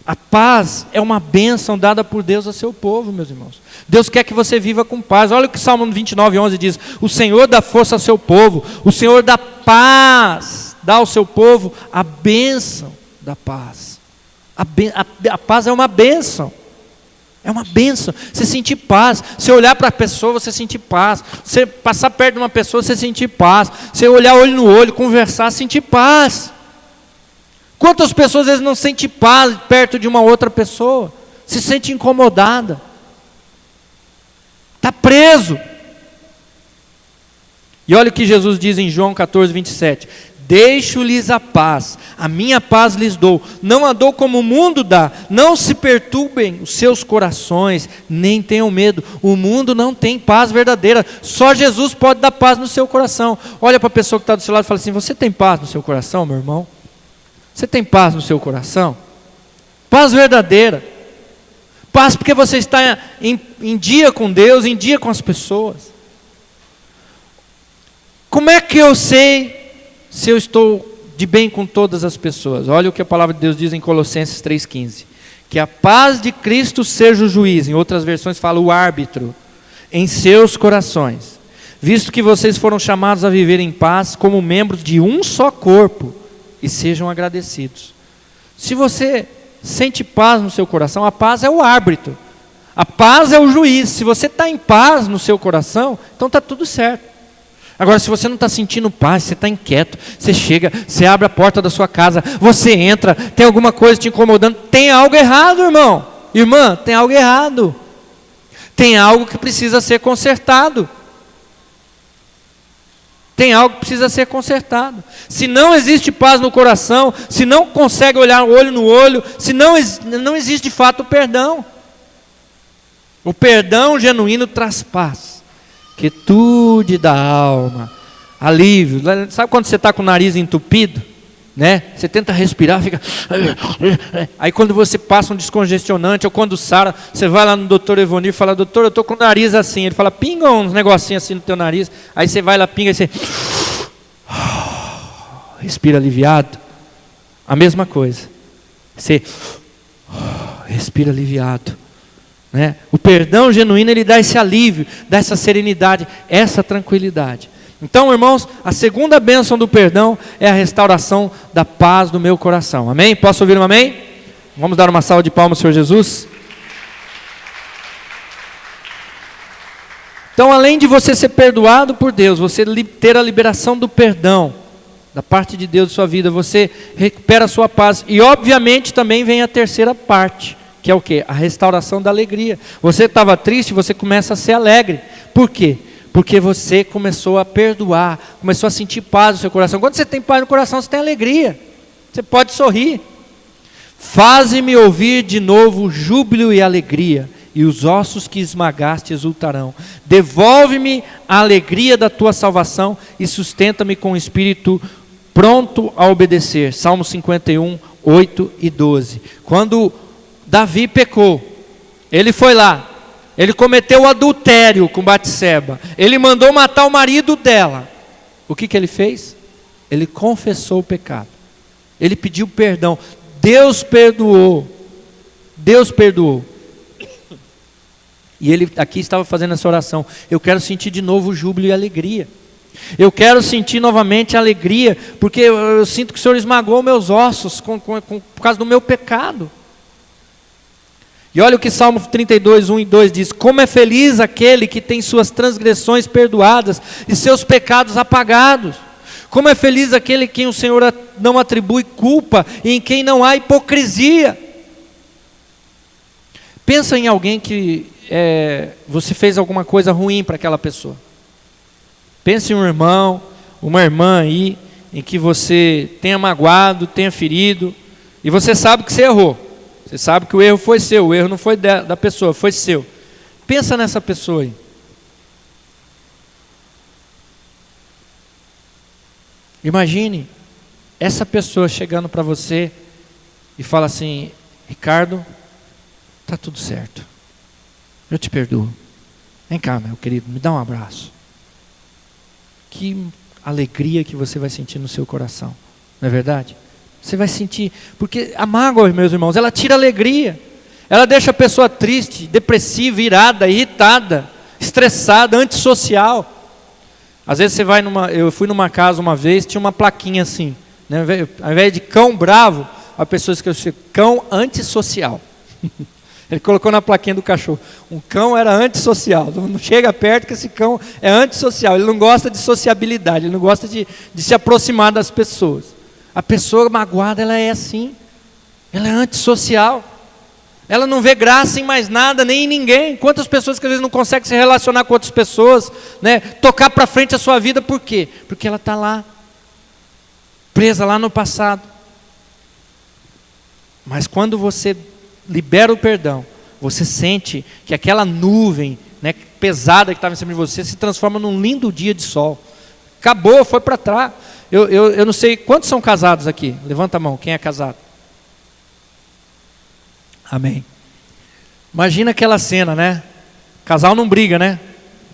[SPEAKER 1] A paz é uma bênção dada por Deus ao seu povo, meus irmãos. Deus quer que você viva com paz. Olha o que o Salmo 29:11 diz: o Senhor dá força ao seu povo, o Senhor dá paz, dá ao seu povo a bênção da paz. A paz é uma bênção. É uma bênção, você sentir paz, você olhar para a pessoa, você sentir paz, você passar perto de uma pessoa, você sentir paz, você olhar olho no olho, conversar, sentir paz. Quantas pessoas às vezes não sentem paz perto de uma outra pessoa, se sente incomodada, está preso. E olha o que Jesus diz em João 14, 27. Deixo-lhes a paz, a minha paz lhes dou, não a dou como o mundo dá, não se perturbem os seus corações, nem tenham medo, o mundo não tem paz verdadeira, só Jesus pode dar paz no seu coração. Olha para a pessoa que está do seu lado e fala assim: você tem paz no seu coração, meu irmão? Você tem paz no seu coração? Paz verdadeira, paz porque você está em dia com Deus, em dia com as pessoas. Como é que eu sei se eu estou de bem com todas as pessoas? Olha o que a palavra de Deus diz em Colossenses 3,15. Que a paz de Cristo seja o juiz, em outras versões fala o árbitro, em seus corações, visto que vocês foram chamados a viver em paz como membros de um só corpo, e sejam agradecidos. Se você sente paz no seu coração, a paz é o árbitro, a paz é o juiz. Se você está em paz no seu coração, então está tudo certo. Agora, se você não está sentindo paz, você está inquieto, você chega, você abre a porta da sua casa, você entra, tem alguma coisa te incomodando, tem algo errado, irmão, irmã, tem algo errado, tem algo que precisa ser consertado, tem algo que precisa ser consertado. Se não existe paz no coração, se não consegue olhar olho no olho, se não existe de fato o perdão genuíno traz paz, quietude da alma, alívio. Sabe quando você está com o nariz entupido, né? Você tenta respirar, fica... Aí quando você passa um descongestionante, ou quando sara, você vai lá no doutor Evonir e fala: doutor, eu estou com o nariz assim. Ele fala: pinga uns negocinhos assim no teu nariz. Aí você vai lá, pinga e você... respira aliviado. A mesma coisa. Você respira aliviado. Né? O perdão genuíno, ele dá esse alívio, dá essa serenidade, essa tranquilidade. Então, irmãos, a segunda bênção do perdão é a restauração da paz do meu coração. Amém? Posso ouvir um amém? Vamos dar uma salva de palmas ao Senhor Jesus? Então, além de você ser perdoado por Deus, você ter a liberação do perdão da parte de Deus em sua vida, você recupera a sua paz. E obviamente também vem a terceira parte, que é o quê? A restauração da alegria. Você estava triste, você começa a ser alegre. Por quê? Porque você começou a perdoar, começou a sentir paz no seu coração. Quando você tem paz no coração, você tem alegria, você pode sorrir. Faze-me ouvir de novo júbilo e alegria, e os ossos que esmagaste exultarão. Devolve-me a alegria da tua salvação, e sustenta-me com o espírito pronto a obedecer. Salmo 51, 8 e 12. Quando Davi pecou, ele foi lá, ele cometeu adultério com Batseba, ele mandou matar o marido dela. O que ele fez? Ele confessou o pecado, ele pediu perdão, Deus perdoou, Deus perdoou. E ele aqui estava fazendo essa oração: eu quero sentir de novo júbilo e alegria, eu quero sentir novamente alegria, porque eu sinto que o Senhor esmagou meus ossos por causa do meu pecado. E olha o que Salmo 32, 1 e 2 diz: como é feliz aquele que tem suas transgressões perdoadas e seus pecados apagados. Como é feliz aquele em quem o Senhor não atribui culpa e em quem não há hipocrisia. Pensa em alguém que você fez alguma coisa ruim para aquela pessoa. Pense em um irmão, uma irmã aí, em que você tenha magoado, tenha ferido, e você sabe que você errou. Você sabe que o erro foi seu, o erro não foi da pessoa, foi seu. Pensa nessa pessoa aí. Imagine essa pessoa chegando para você e fala assim: Ricardo, está tudo certo, eu te perdoo. Vem cá, meu querido, me dá um abraço. Que alegria que você vai sentir no seu coração, não é verdade? Você vai sentir, porque a mágoa, meus irmãos, ela tira a alegria, ela deixa a pessoa triste, depressiva, irada, irritada, estressada, antissocial. Às vezes você vai eu fui numa casa uma vez, tinha uma plaquinha assim, né? Ao invés de cão bravo, a pessoa escreveu cão antissocial. Ele colocou na plaquinha do cachorro: um cão era antissocial, não chega perto que esse cão é antissocial, ele não gosta de sociabilidade, ele não gosta de se aproximar das pessoas. A pessoa magoada, ela é assim. Ela é antissocial. Ela não vê graça em mais nada, nem em ninguém. Quantas pessoas que às vezes não conseguem se relacionar com outras pessoas, né? Tocar para frente a sua vida, por quê? Porque ela está lá, presa lá no passado. Mas quando você libera o perdão, você sente que aquela nuvem, né, pesada que estava em cima de você, se transforma num lindo dia de sol. Acabou, foi para trás. Eu não sei, quantos são casados aqui? Levanta a mão, quem é casado? Amém. Imagina aquela cena, né? Casal não briga, né?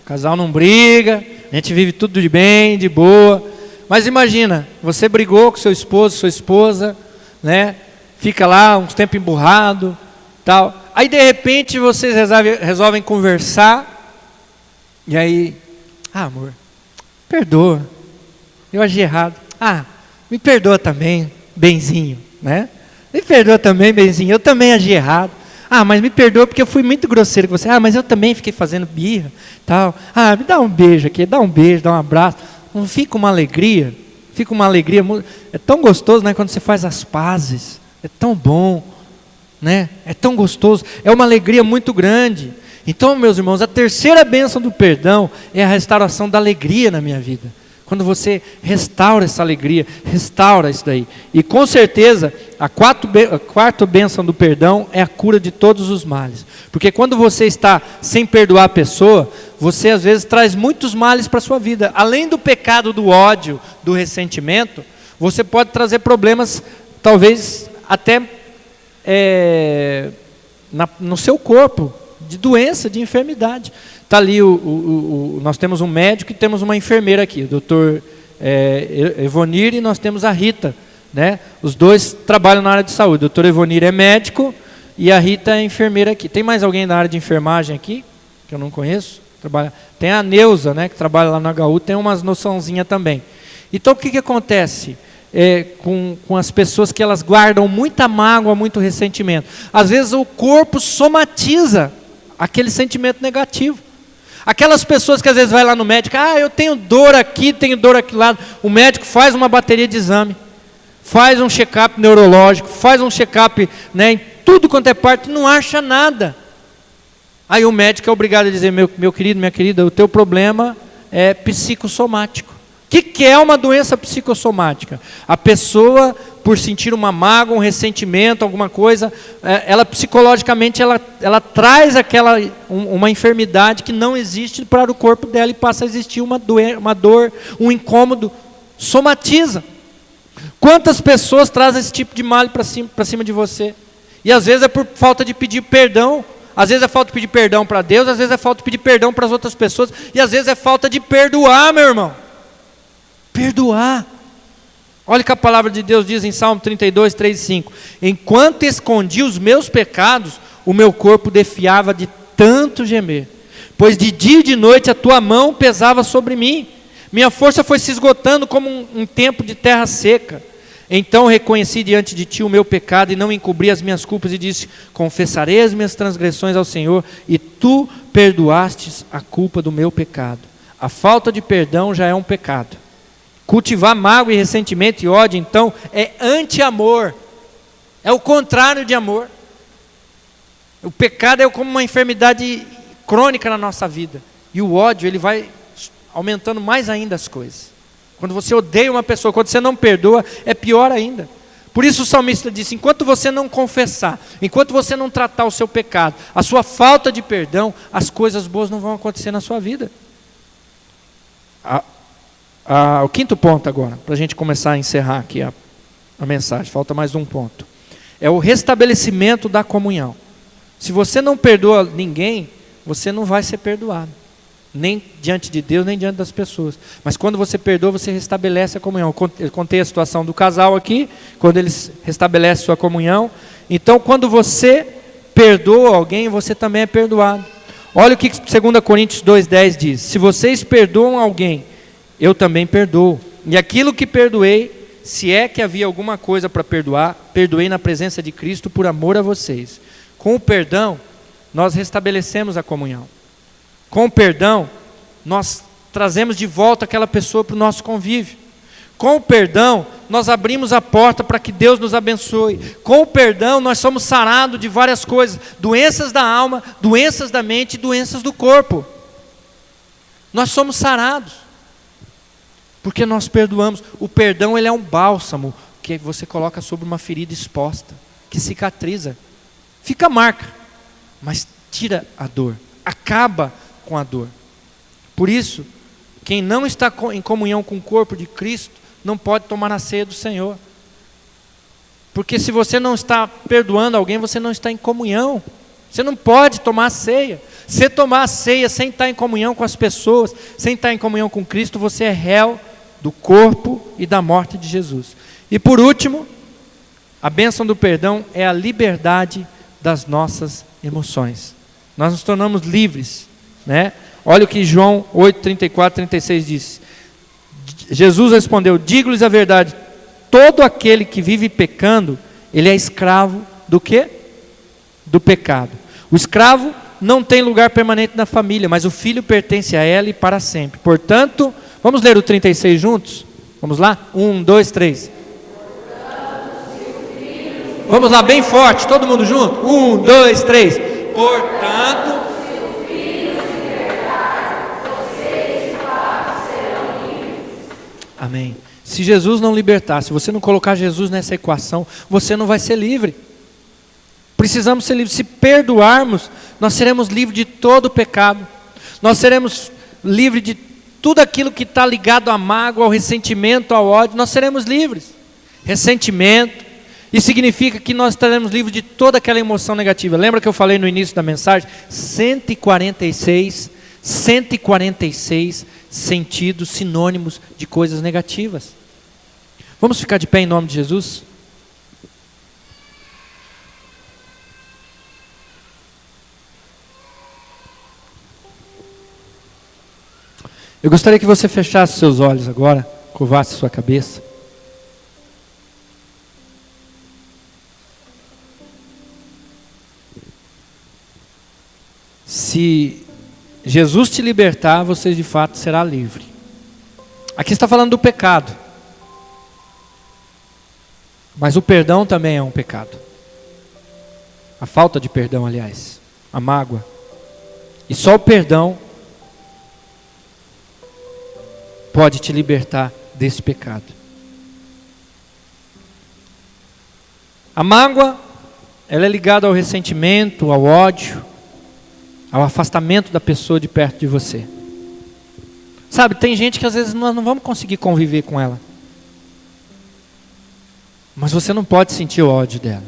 [SPEAKER 1] Casal não briga, a gente vive tudo de bem, de boa. Mas imagina, você brigou com seu esposo, sua esposa, né? Fica lá uns tempos emburrado, tal. Aí de repente vocês resolvem conversar. E aí, amor, perdoa. Eu agi errado. Me perdoa também, benzinho, né? Me perdoa também, benzinho. Eu também agi errado. Mas me perdoa porque eu fui muito grosseiro com você. Mas eu também fiquei fazendo birra, tal. Me dá um beijo aqui, dá um beijo, dá um abraço. Não fica uma alegria? Fica uma alegria. É tão gostoso, né, quando você faz as pazes. É tão bom, né? É tão gostoso. É uma alegria muito grande. Então, meus irmãos, a terceira bênção do perdão é a restauração da alegria na minha vida. Quando você restaura essa alegria, restaura isso daí. E com certeza, a quarta bênção do perdão é a cura de todos os males. Porque quando você está sem perdoar a pessoa, você às vezes traz muitos males para a sua vida. Além do pecado do ódio, do ressentimento, você pode trazer problemas, talvez até no seu corpo, de doença, de enfermidade. Está ali, nós temos um médico e temos uma enfermeira aqui, o doutor Evonir, e nós temos a Rita, né? Os dois trabalham na área de saúde. O doutor Evonir é médico e a Rita é enfermeira aqui. Tem mais alguém da área de enfermagem aqui, que eu não conheço? Tem a Neuza, né, que trabalha lá na HU, tem umas noçãozinha também. Então o que acontece com as pessoas que elas guardam muita mágoa, muito ressentimento? Às vezes o corpo somatiza aquele sentimento negativo. Aquelas pessoas que às vezes vai lá no médico, eu tenho dor aqui, tenho dor aqui lá. O médico faz uma bateria de exame, faz um check-up neurológico, faz um check-up, né, em tudo quanto é parte, não acha nada. Aí o médico é obrigado a dizer, meu querido, minha querida, o teu problema é psicossomático. O que é uma doença psicossomática? A pessoa, por sentir uma mágoa, um ressentimento, alguma coisa, ela psicologicamente ela traz uma enfermidade que não existe para o corpo dela e passa a existir uma dor, um incômodo, somatiza. Quantas pessoas trazem esse tipo de mal para cima de você? E às vezes é por falta de pedir perdão, às vezes é falta de pedir perdão para Deus, às vezes é falta de pedir perdão para as outras pessoas, e às vezes é falta de perdoar, meu irmão. Perdoar. Olha o que a palavra de Deus diz em Salmo 32, 3 e 5. Enquanto escondi os meus pecados, o meu corpo defiava de tanto gemer. Pois de dia e de noite a tua mão pesava sobre mim. Minha força foi se esgotando como um tempo de terra seca. Então reconheci diante de ti o meu pecado e não encobri as minhas culpas e disse, confessarei as minhas transgressões ao Senhor e tu perdoastes a culpa do meu pecado. A falta de perdão já é um pecado. Cultivar mágoa e ressentimento e ódio, então, é anti-amor. É o contrário de amor. O pecado é como uma enfermidade crônica na nossa vida. E o ódio, ele vai aumentando mais ainda as coisas. Quando você odeia uma pessoa, quando você não perdoa, é pior ainda. Por isso o salmista disse, enquanto você não confessar, enquanto você não tratar o seu pecado, a sua falta de perdão, as coisas boas não vão acontecer na sua vida. O quinto ponto agora, para a gente começar a encerrar aqui a mensagem, falta mais um ponto. É o restabelecimento da comunhão. Se você não perdoa ninguém, você não vai ser perdoado. Nem diante de Deus, nem diante das pessoas. Mas quando você perdoa, você restabelece a comunhão. Eu contei a situação do casal aqui, quando eles restabelecem sua comunhão. Então, quando você perdoa alguém, você também é perdoado. Olha o que 2 Coríntios 2,10 diz. Se vocês perdoam alguém, eu também perdoo. E aquilo que perdoei, se é que havia alguma coisa para perdoar, perdoei na presença de Cristo por amor a vocês. Com o perdão, nós restabelecemos a comunhão. Com o perdão, nós trazemos de volta aquela pessoa para o nosso convívio. Com o perdão, nós abrimos a porta para que Deus nos abençoe. Com o perdão, nós somos sarados de várias coisas: doenças da alma, doenças da mente e doenças do corpo. Nós somos sarados, porque nós perdoamos. O perdão, ele é um bálsamo que você coloca sobre uma ferida exposta, que cicatriza. Fica a marca, mas tira a dor, acaba com a dor. Por isso, quem não está em comunhão com o corpo de Cristo, não pode tomar a ceia do Senhor. Porque se você não está perdoando alguém, você não está em comunhão. Você não pode tomar a ceia. Se tomar a ceia sem estar em comunhão com as pessoas, sem estar em comunhão com Cristo, você é réu do corpo e da morte de Jesus. E por último, a bênção do perdão é a liberdade das nossas emoções. Nós nos tornamos livres, né? Olha o que João 8, 34, 36 diz. Jesus respondeu: digo-lhes a verdade, todo aquele que vive pecando, ele é escravo do quê? Do pecado. O escravo não tem lugar permanente na família, mas o filho pertence a ela e para sempre. Portanto, vamos ler o 36 juntos? Vamos lá? 1, 2, 3. Vamos lá, bem forte, todo mundo junto? 1, 2, 3. Portanto, amém. Se Jesus não libertar, se você não colocar Jesus nessa equação, você não vai ser livre. Precisamos ser livres. Se perdoarmos, nós seremos livres de todo o pecado. Nós seremos livres de tudo aquilo que está ligado à mágoa, ao ressentimento, ao ódio. Nós seremos livres. Ressentimento. Isso significa que nós estaremos livres de toda aquela emoção negativa. Lembra que eu falei no início da mensagem? 146 sentidos, sinônimos de coisas negativas. Vamos ficar de pé em nome de Jesus? Eu gostaria que você fechasse seus olhos agora, curvasse sua cabeça. Se Jesus te libertar, você de fato será livre. Aqui está falando do pecado. Mas o perdão também é um pecado. A falta de perdão, aliás. A mágoa. E só o perdão pode te libertar desse pecado. A mágoa, ela é ligada ao ressentimento, ao ódio, ao afastamento da pessoa de perto de você. Sabe, tem gente que às vezes nós não vamos conseguir conviver com ela. Mas você não pode sentir o ódio dela.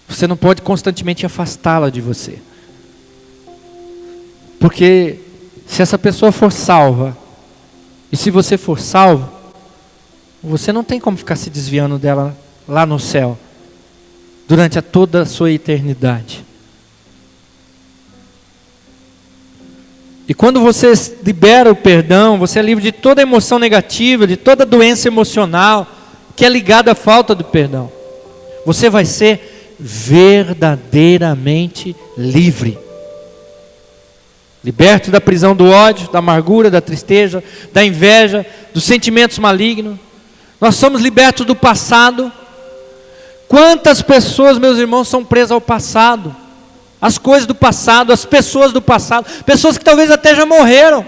[SPEAKER 1] Você não pode constantemente afastá-la de você. Porque se essa pessoa for salva, e se você for salvo, você não tem como ficar se desviando dela lá no céu, durante toda a sua eternidade. E quando você libera o perdão, você é livre de toda emoção negativa, de toda doença emocional, que é ligada à falta do perdão. Você vai ser verdadeiramente livre. Liberto da prisão do ódio, da amargura, da tristeza, da inveja, dos sentimentos malignos. Nós somos libertos do passado. Quantas pessoas, meus irmãos, são presas ao passado? As coisas do passado, as pessoas do passado. Pessoas que talvez até já morreram.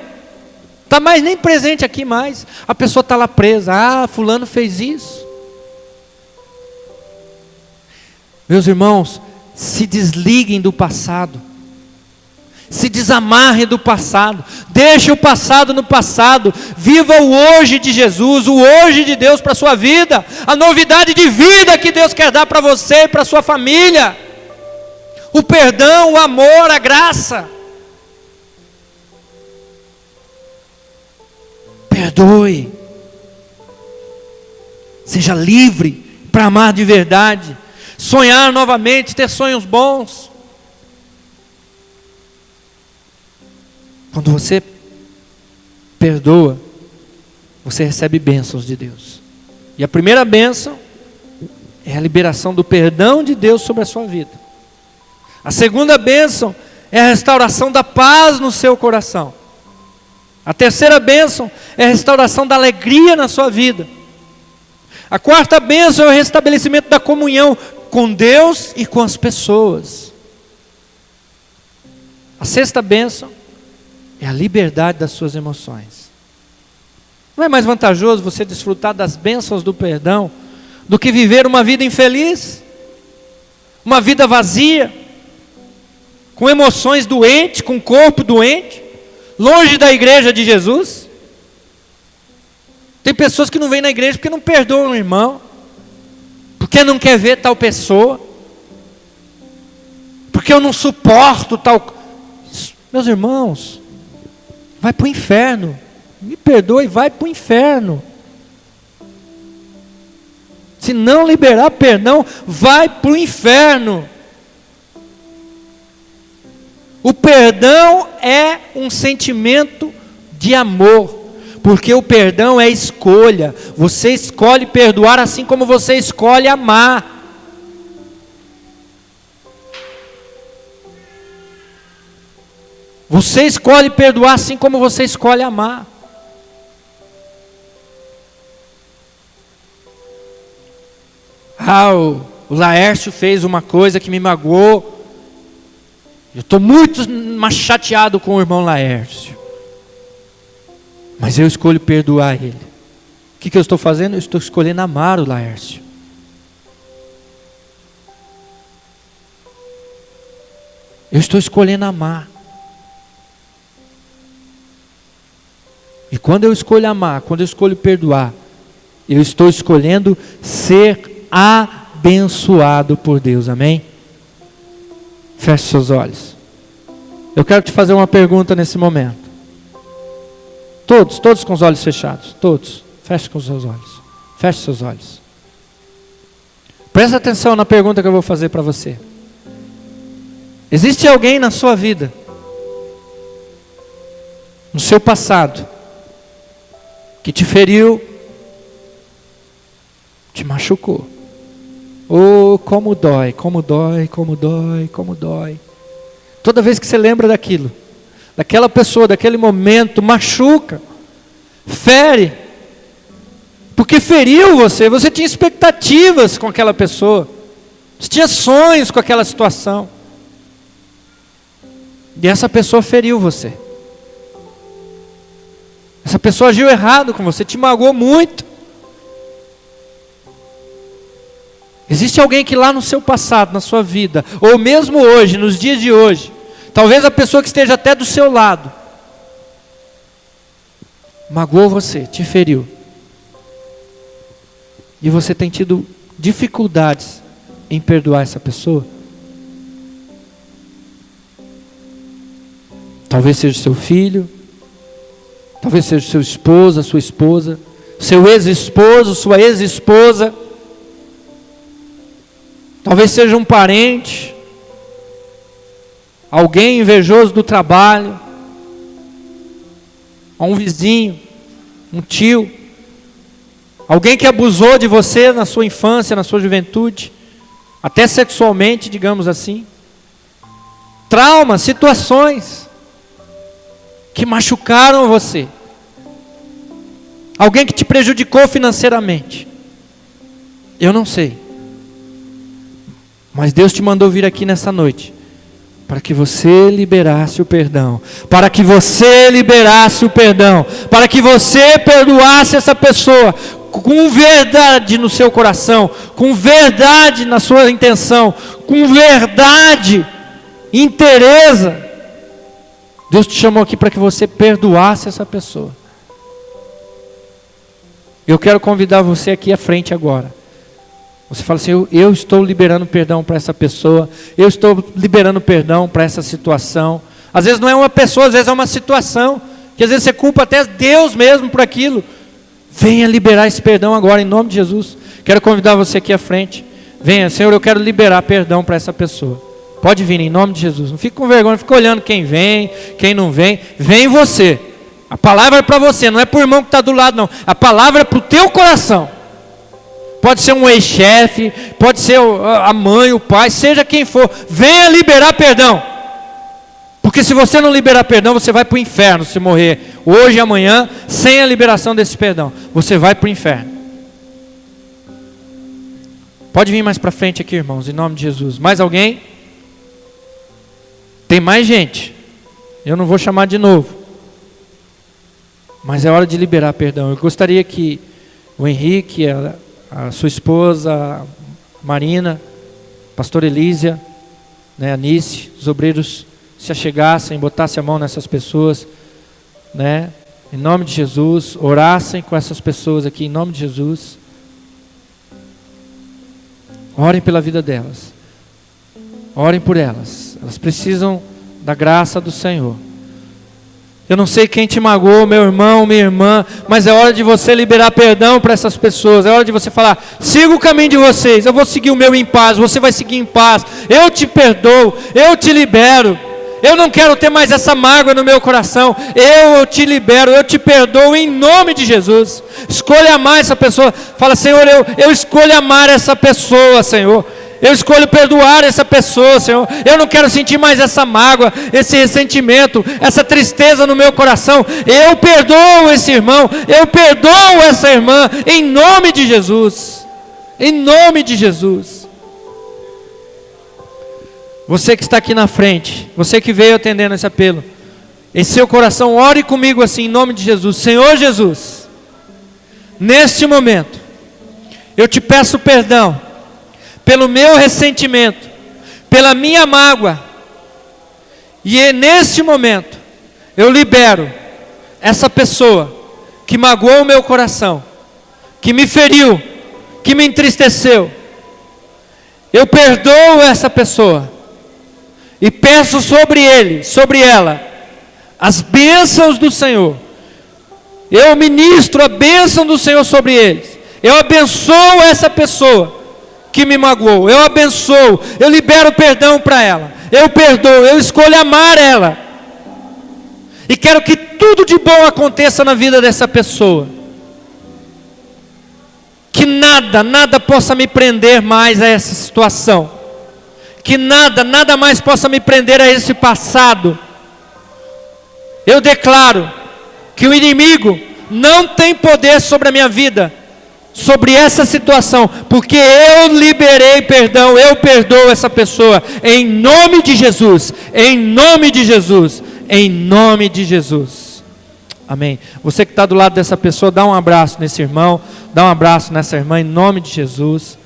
[SPEAKER 1] Está mais nem presente aqui mais. A pessoa está lá presa. Ah, fulano fez isso. Meus irmãos, se desliguem do passado. Se desamarre do passado. Deixe o passado no passado. Viva o hoje de Jesus, o hoje de Deus para a sua vida. A novidade de vida que Deus quer dar para você e para a sua família. O perdão, o amor, a graça. Perdoe. Seja livre para amar de verdade. Sonhar novamente, ter sonhos bons. Quando você perdoa, você recebe bênçãos de Deus. E a primeira bênção é a liberação do perdão de Deus sobre a sua vida. A segunda bênção é a restauração da paz no seu coração. A terceira bênção é a restauração da alegria na sua vida. A quarta bênção é o restabelecimento da comunhão com Deus e com as pessoas. A sexta bênção é a liberdade das suas emoções. Não é mais vantajoso você desfrutar das bênçãos do perdão do que viver uma vida infeliz, uma vida vazia, com emoções doentes, com corpo doente, longe da igreja de Jesus? Tem pessoas que não vêm na igreja porque não perdoam o irmão, porque não quer ver tal pessoa, porque eu não suporto tal. Meus irmãos, vai para o inferno. Me perdoe, vai para o inferno. Se não liberar perdão, vai para o inferno. O perdão é um sentimento de amor, porque o perdão é escolha. Você escolhe perdoar assim como você escolhe amar. Você escolhe perdoar assim como você escolhe amar. O Laércio fez uma coisa que me magoou. Eu estou muito chateado com o irmão Laércio. Mas eu escolho perdoar ele. O que eu estou fazendo? Eu estou escolhendo amar o Laércio. Eu estou escolhendo amar. E quando eu escolho amar, quando eu escolho perdoar, eu estou escolhendo ser abençoado por Deus, amém? Feche seus olhos. Eu quero te fazer uma pergunta nesse momento. Todos com os olhos fechados, todos. Feche com os seus olhos. Feche seus olhos. Presta atenção na pergunta que eu vou fazer para você. Existe alguém na sua vida, no seu passado, que te feriu, te machucou? Oh, como dói, como dói, como dói, como dói. Toda vez que você lembra daquilo, daquela pessoa, daquele momento, machuca, fere, porque feriu você. Você tinha expectativas com aquela pessoa, você tinha sonhos com aquela situação, e essa pessoa feriu você. Essa pessoa agiu errado com você, te magoou muito. Existe alguém que lá no seu passado, na sua vida, ou mesmo hoje, nos dias de hoje, talvez a pessoa que esteja até do seu lado, magoou você, te feriu, e você tem tido dificuldades em perdoar essa pessoa? Talvez seja seu filho, talvez seja seu esposo, sua esposa, seu ex-esposo, sua ex-esposa, talvez seja um parente, alguém invejoso do trabalho, um vizinho, um tio, alguém que abusou de você na sua infância, na sua juventude, até sexualmente, digamos assim. Traumas, situações que machucaram você. Alguém que te prejudicou financeiramente. Eu não sei. Mas Deus te mandou vir aqui nessa noite para que você liberasse o perdão, para que você liberasse o perdão, para que você perdoasse essa pessoa com verdade no seu coração, com verdade na sua intenção, com verdade, inteireza. Deus te chamou aqui para que você perdoasse essa pessoa. Eu quero convidar você aqui à frente agora. Você fala assim: eu estou liberando perdão para essa pessoa, eu estou liberando perdão para essa situação. Às vezes não é uma pessoa, às vezes é uma situação, que às vezes você culpa até Deus mesmo por aquilo. Venha liberar esse perdão agora, em nome de Jesus. Quero convidar você aqui à frente. Venha, Senhor, eu quero liberar perdão para essa pessoa. Pode vir, em nome de Jesus. Não fique com vergonha, não fique olhando quem vem, quem não vem. Vem você. A palavra é para você, não é para o irmão que está do lado, não. A palavra é para o teu coração. Pode ser um ex-chefe, pode ser a mãe, o pai, seja quem for. Venha liberar perdão. Porque se você não liberar perdão, você vai para o inferno. Se morrer hoje e amanhã, sem a liberação desse perdão, você vai para o inferno. Pode vir mais para frente aqui, irmãos, em nome de Jesus. Mais alguém? Tem mais gente. Eu não vou chamar de novo. Mas é hora de liberar perdão. Eu gostaria que o Henrique, a sua esposa, a Marina, a pastora Elísia, né, a Nice, os obreiros se achegassem, botassem a mão nessas pessoas, né, em nome de Jesus, orassem com essas pessoas aqui, em nome de Jesus. Orem pela vida delas. Orem por elas. Elas precisam da graça do Senhor. Eu não sei quem te magoou, meu irmão, minha irmã, mas é hora de você liberar perdão para essas pessoas. É hora de você falar: siga o caminho de vocês, eu vou seguir o meu em paz, você vai seguir em paz. Eu te perdoo, eu te libero. Eu não quero ter mais essa mágoa no meu coração. Eu te libero, eu te perdoo em nome de Jesus. Escolha amar essa pessoa. Fala: Senhor, eu escolho amar essa pessoa, Senhor. Eu escolho perdoar essa pessoa, Senhor. Eu não quero sentir mais essa mágoa, esse ressentimento, essa tristeza no meu coração. Eu perdoo esse irmão, eu perdoo essa irmã, em nome de Jesus. Em nome de Jesus. Você que está aqui na frente, você que veio atendendo esse apelo, em seu coração, ore comigo assim, em nome de Jesus. Senhor Jesus, neste momento, eu te peço perdão pelo meu ressentimento, pela minha mágoa, e neste momento, eu libero essa pessoa que magoou o meu coração, que me feriu, que me entristeceu. Eu perdoo essa pessoa, e peço sobre ele, sobre ela, as bênçãos do Senhor. Eu ministro a bênção do Senhor sobre eles. Eu abençoo essa pessoa que me magoou. Eu abençoo, eu libero perdão para ela. Eu perdoo, eu escolho amar ela. E quero que tudo de bom aconteça na vida dessa pessoa. Que nada possa me prender mais a essa situação. Que nada mais possa me prender a esse passado. Eu declaro que o inimigo não tem poder sobre a minha vida, sobre essa situação, porque eu liberei perdão, eu perdoo essa pessoa, em nome de Jesus, em nome de Jesus, em nome de Jesus. Amém. Você que está do lado dessa pessoa, dá um abraço nesse irmão, dá um abraço nessa irmã, em nome de Jesus.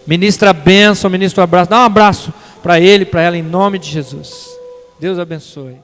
[SPEAKER 1] Ministra a bênção, ministra o abraço, dá um abraço para ele, para ela, em nome de Jesus. Deus abençoe.